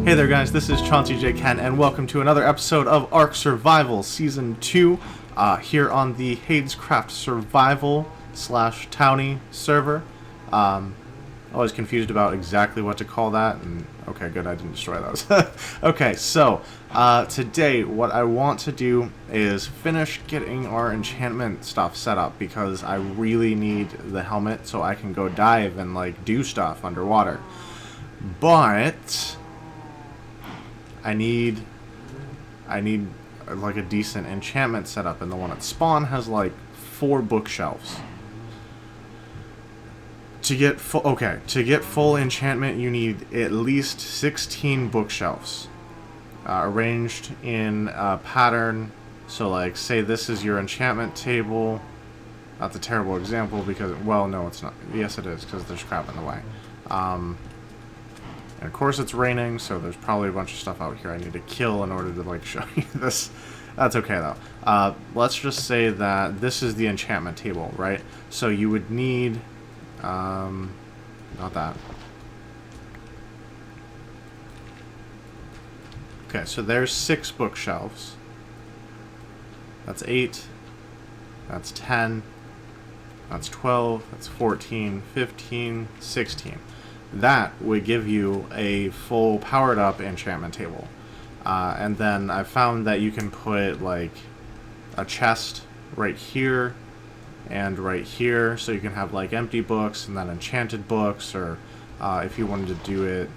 Hey there guys, this is Chauncey J. Ken, and welcome to another episode of ARK Survival Season 2, here on the Hadescraft Survival / Townie server. Always confused about exactly what to call that, and okay, good, I didn't destroy those. Okay, so, today what I want to do is finish getting our enchantment stuff set up, because I really need the helmet so I can go dive and, like, do stuff underwater. But I need like a decent enchantment setup, and the one at spawn has like 4 bookshelves. To get full enchantment, you need at least 16 bookshelves, arranged in a pattern. So, like, say this is your enchantment table. That's a terrible example because, well, no, it's not. Yes, it is, because there's crap in the way. And of course it's raining, so there's probably a bunch of stuff out here I need to kill in order to, like, show you this. That's okay, though. Let's just say that this is the enchantment table, right? So you would need, not that. Okay, so there's 6 bookshelves. That's 8. That's 10. That's 12. That's 14, 15, 16. That would give you a full powered up enchantment table. And then I found that you can put like a chest right here and right here, so you can have like empty books and then enchanted books, or if you wanted to do it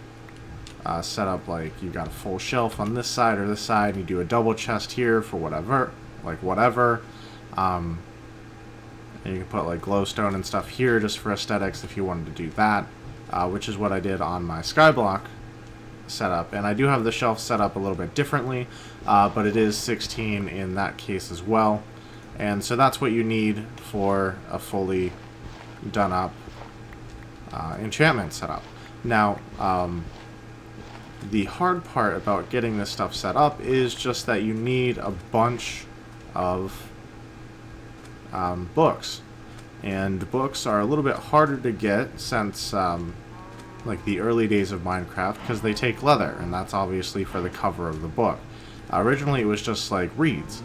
set up like you got a full shelf on this side or this side, and you do a double chest here for whatever, like whatever. And you can put like glowstone and stuff here just for aesthetics if you wanted to do that. Which is what I did on my skyblock setup. And I do have the shelf set up a little bit differently, but it is 16 in that case as well. And so that's what you need for a fully done up enchantment setup. Now, the hard part about getting this stuff set up is just that you need a bunch of books. And books are a little bit harder to get since, like, the early days of Minecraft, because they take leather, and that's obviously for the cover of the book. Originally, it was just, like, reeds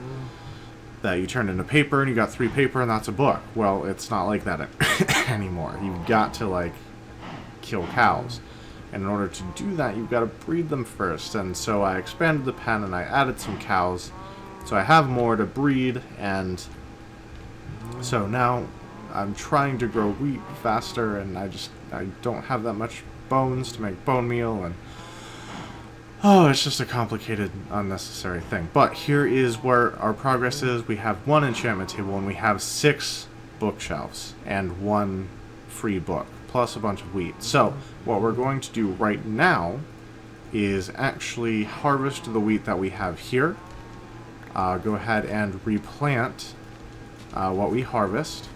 that you turned into paper, and you got 3 paper, and that's a book. Well, it's not like that anymore. You've got to, like, kill cows. And in order to do that, you've got to breed them first. And so I expanded the pen, and I added some cows. So I have more to breed, and so now I'm trying to grow wheat faster, and I don't have that much bones to make bone meal, and oh, it's just a complicated, unnecessary thing. But here is where our progress is. We have 1 enchantment table, and we have 6 bookshelves, and 1 free book, plus a bunch of wheat. So what we're going to do right now is actually harvest the wheat that we have here. Go ahead and replant what we harvest.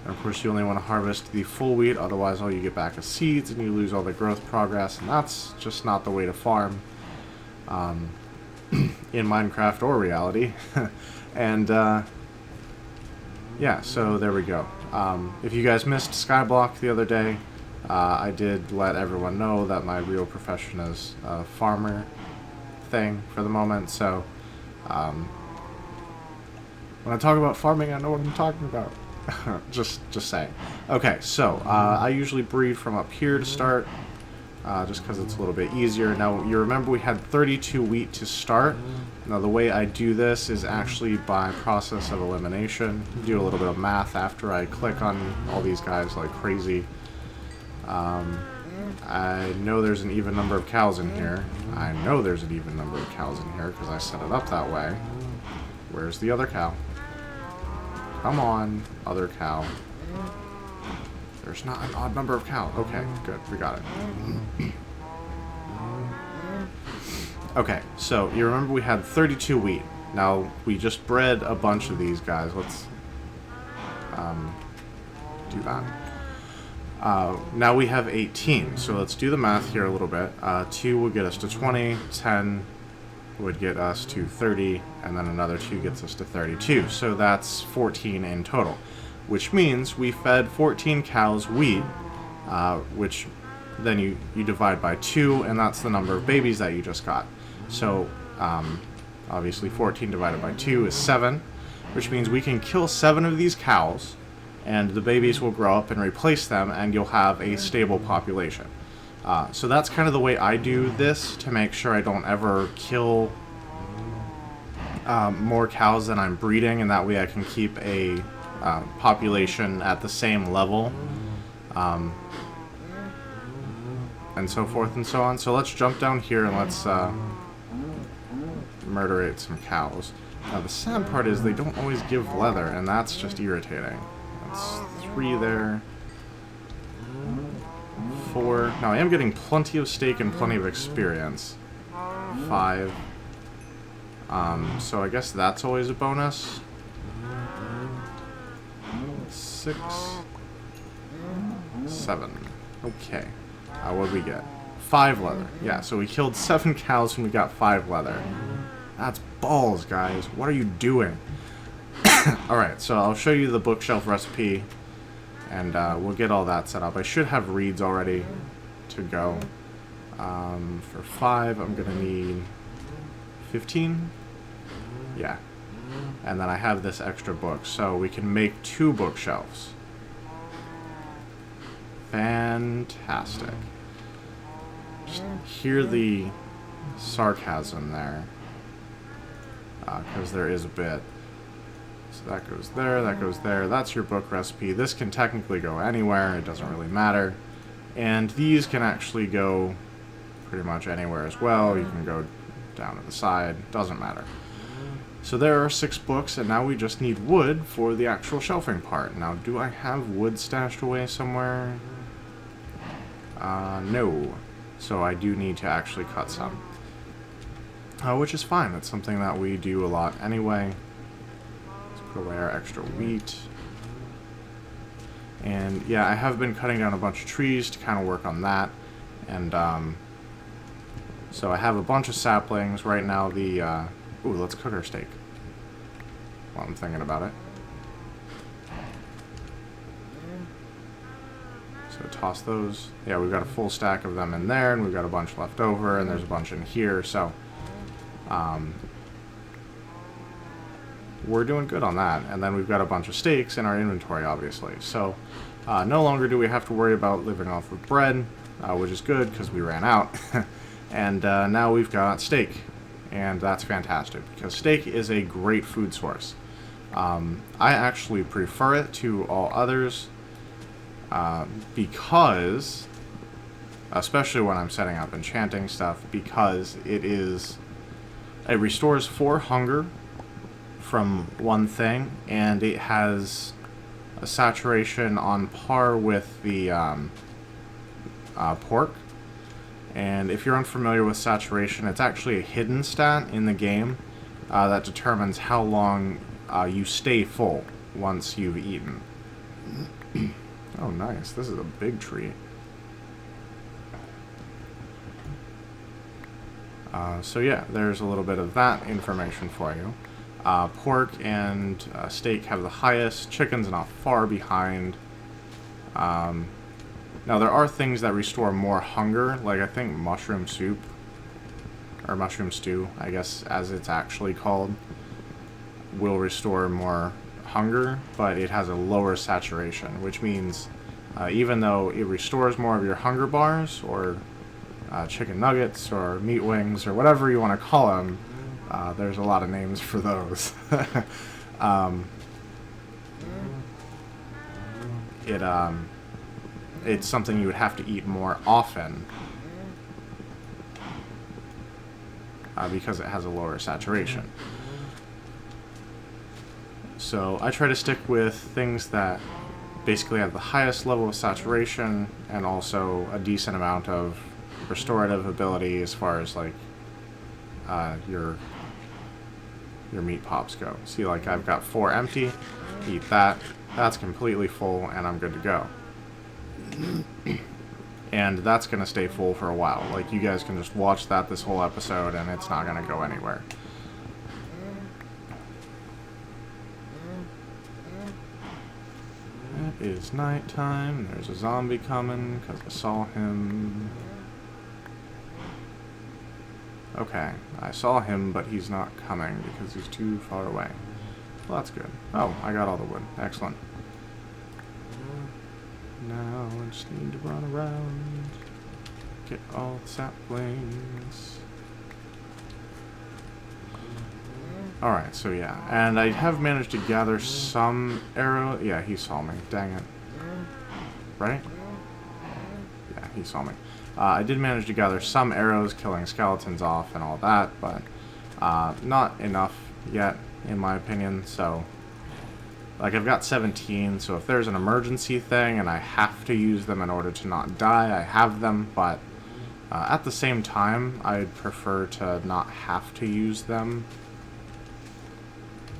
And of course you only want to harvest the full wheat, otherwise all you get back is seeds and you lose all the growth progress, and that's just not the way to farm in Minecraft or reality. And yeah, so there we go. If you guys missed Skyblock the other day, I did let everyone know that my real profession is a farmer thing for the moment, so when I talk about farming, I know what I'm talking about. just saying. Okay, so I usually breed from up here to start, just because it's a little bit easier. Now, you remember we had 32 wheat to start. Now, the way I do this is actually by process of elimination. Do a little bit of math after I click on all these guys like crazy. I know there's an even number of cows in here. I know there's an even number of cows in here because I set it up that way. Where's the other cow? Come on, other cow. There's not an odd number of cows. Okay, good. We got it. Okay, so you remember we had 32 wheat. Now, we just bred a bunch of these guys. Let's do that. Now we have 18, so let's do the math here a little bit. 2 will get us to 20, 10 would get us to 30, and then another 2 gets us to 32. So that's 14 in total, which means we fed 14 cows wheat, which then you divide by 2, and that's the number of babies that you just got. So, obviously 14 divided by 2 is 7, which means we can kill 7 of these cows, and the babies will grow up and replace them, and you'll have a stable population. So that's kind of the way I do this, to make sure I don't ever kill more cows than I'm breeding, and that way I can keep a population at the same level, and so forth and so on. So let's jump down here and let's murderate some cows. Now the sad part is they don't always give leather, and that's just irritating. That's 3 there. 4. Now I am getting plenty of steak and plenty of experience. 5. So I guess that's always a bonus. 6. 7. Okay. What did we get? 5 leather. Yeah, so we killed 7 cows and we got 5 leather. That's balls, guys. What are you doing? Alright, so I'll show you the bookshelf recipe, and we'll get all that set up. I should have reeds already to go. For 5, I'm going to need 15. Yeah. And then I have this extra book, so we can make 2 bookshelves. Fantastic. Just hear the sarcasm there, because there is a bit. So that goes there, that goes there. That's your book recipe. This can technically go anywhere. It doesn't really matter. And these can actually go pretty much anywhere as well. You can go down to the side. Doesn't matter. So there are 6 books, and now we just need wood for the actual shelving part. Now, do I have wood stashed away somewhere? No. So I do need to actually cut some. Which is fine. It's something that we do a lot anyway. Let's put away our extra wheat. And yeah, I have been cutting down a bunch of trees to kind of work on that. And so I have a bunch of saplings. Right now the... ooh, let's cook our steak while I'm thinking about it. So toss those. Yeah, we've got a full stack of them in there, and we've got a bunch left over, and there's a bunch in here, so we're doing good on that. And then we've got a bunch of steaks in our inventory, obviously. So no longer do we have to worry about living off of bread, which is good because we ran out. And now we've got steak, and that's fantastic because steak is a great food source. I actually prefer it to all others. Because, especially when I'm setting up enchanting stuff, because it restores 4 hunger from one thing, and it has a saturation on par with the pork. And if you're unfamiliar with saturation, it's actually a hidden stat in the game that determines how long you stay full once you've eaten. Oh, nice. This is a big tree. So yeah, there's a little bit of that information for you. Pork and steak have the highest. Chicken's not far behind. Now, there are things that restore more hunger, like I think mushroom soup, or mushroom stew, I guess, as it's actually called, will restore more hunger, but it has a lower saturation, which means even though it restores more of your hunger bars, or chicken nuggets, or meat wings, or whatever you want to call them, there's a lot of names for those. It's something you would have to eat more often because it has a lower saturation. So I try to stick with things that basically have the highest level of saturation and also a decent amount of restorative ability as far as like your meat pops go. See, like I've got 4 empty, eat that, that's completely full, and I'm good to go. And that's going to stay full for a while. Like, you guys can just watch that this whole episode and it's not going to go anywhere. It is nighttime. There's a zombie coming because I saw him. Okay, I saw him, but he's not coming because he's too far away. Well, that's good. Oh, I got all the wood. Excellent. Now I just need to run around, get all the saplings. Alright, so yeah, and I have managed to gather some arrow. Yeah, he saw me. Dang it. Right? Yeah, he saw me. I did manage to gather some arrows, killing skeletons off and all that, but not enough yet, in my opinion, so... Like, I've got 17, so if there's an emergency thing and I have to use them in order to not die, I have them, but at the same time, I'd prefer to not have to use them.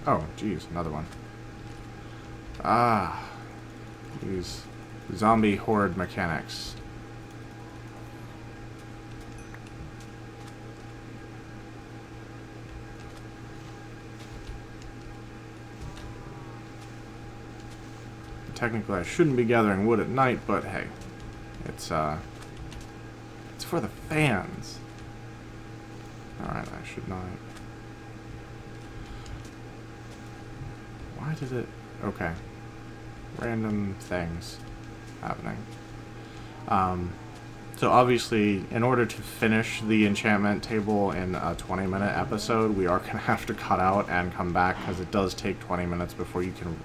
Oh, geez, another one. Ah, these zombie horde mechanics. Technically, I shouldn't be gathering wood at night, but hey, it's for the fans. Alright, I should not. Why did it... Okay. Random things happening. So obviously, in order to finish the enchantment table in a 20-minute episode, we are going to have to cut out and come back, because it does take 20 minutes before you can...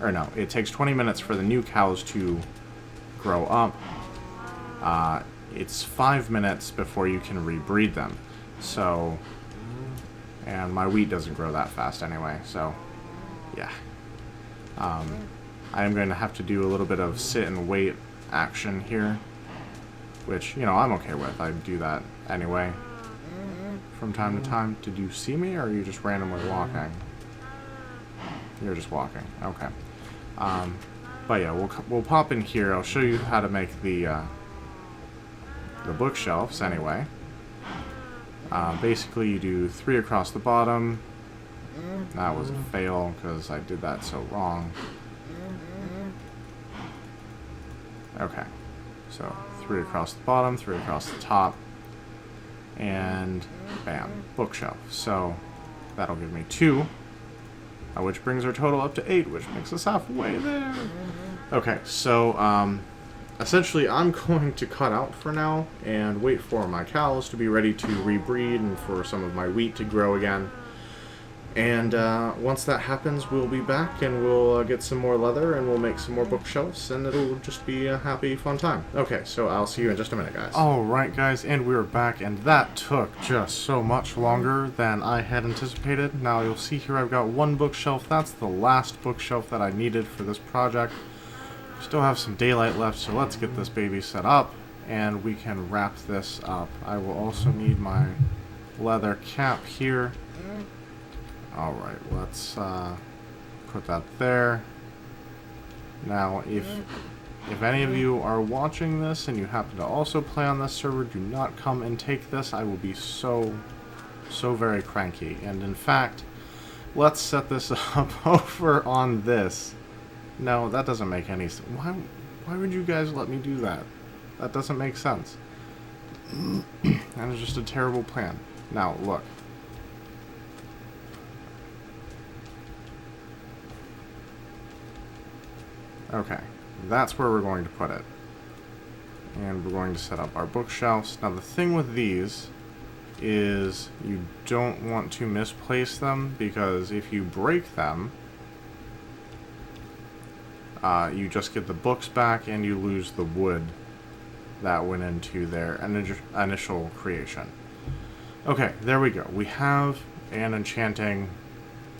Or no, it takes 20 minutes for the new cows to grow up. It's 5 minutes before you can rebreed them. So... And my wheat doesn't grow that fast anyway, so... Yeah. I am going to have to do a little bit of sit and wait action here. Which, you know, I'm okay with. I do that anyway. From time to time. Did you see me, or are you just randomly walking? You're just walking. Okay. But yeah, we'll pop in here. I'll show you how to make the bookshelves anyway. Basically, you do 3 across the bottom. That was a fail because I did that so wrong. Okay. So 3 across the bottom, 3 across the top, and bam, bookshelf. So that'll give me 2. Which brings our total up to 8, which makes us halfway there. Okay, so essentially I'm going to cut out for now and wait for my cows to be ready to rebreed and for some of my wheat to grow again. And once that happens, we'll be back and we'll get some more leather and we'll make some more bookshelves and it'll just be a happy, fun time. Okay, so I'll see you in just a minute, guys. Alright, guys, and we're back, and that took just so much longer than I had anticipated. Now, you'll see here I've got 1 bookshelf. That's the last bookshelf that I needed for this project. Still have some daylight left, so let's get this baby set up and we can wrap this up. I will also need my leather cap here. Alright, let's put that there. Now, if any of you are watching this and you happen to also play on this server, do not come and take this. I will be so very cranky. And in fact, let's set this up over on this. No, that doesn't make any sense. Why would you guys let me do that? That doesn't make sense. That is just a terrible plan. Now, look. Okay, that's where we're going to put it. And we're going to set up our bookshelves. Now the thing with these is you don't want to misplace them, because if you break them, you just get the books back and you lose the wood that went into their initial creation. Okay, there we go. We have an enchanting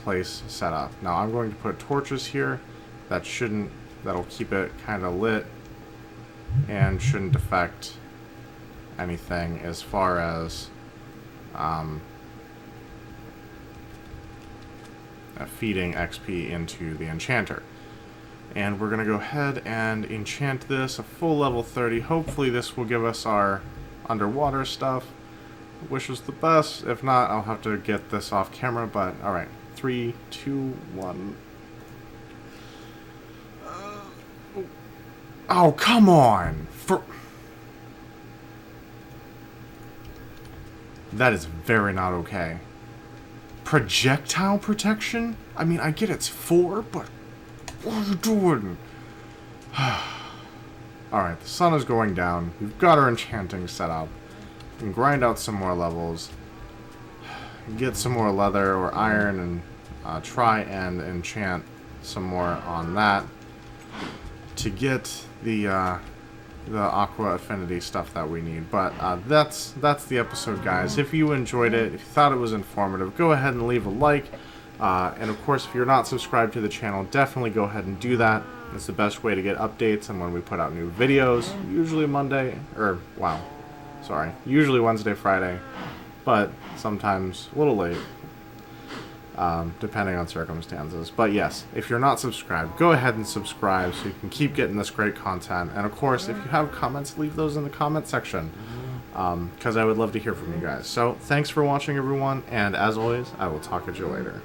place set up. Now I'm going to put torches here. That'll keep it kind of lit and shouldn't affect anything as far as feeding XP into the enchanter. And we're going to go ahead and enchant this a full level 30. Hopefully this will give us our underwater stuff. Wish us the best. If not, I'll have to get this off camera, but alright. 3, 2, 1. Oh, come on! That is very not okay. Projectile protection? I mean, I get it's 4, but what are you doing? Alright, the sun is going down. We've got our enchanting set up. We can grind out some more levels. Get some more leather or iron and try and enchant some more on that to get the aqua affinity stuff that we need. But that's the episode, guys. If you enjoyed it, if you thought it was informative, go ahead and leave a like. And of course, if you're not subscribed to the channel, definitely go ahead and do that. It's the best way to get updates and when we put out new videos. Usually usually Wednesday, Friday, but sometimes a little late, depending on circumstances. But yes, if you're not subscribed, go ahead and subscribe so you can keep getting this great content. And of course, if you have comments, leave those in the comment section, because I would love to hear from you guys. So thanks for watching, everyone, and as always, I will talk at you later.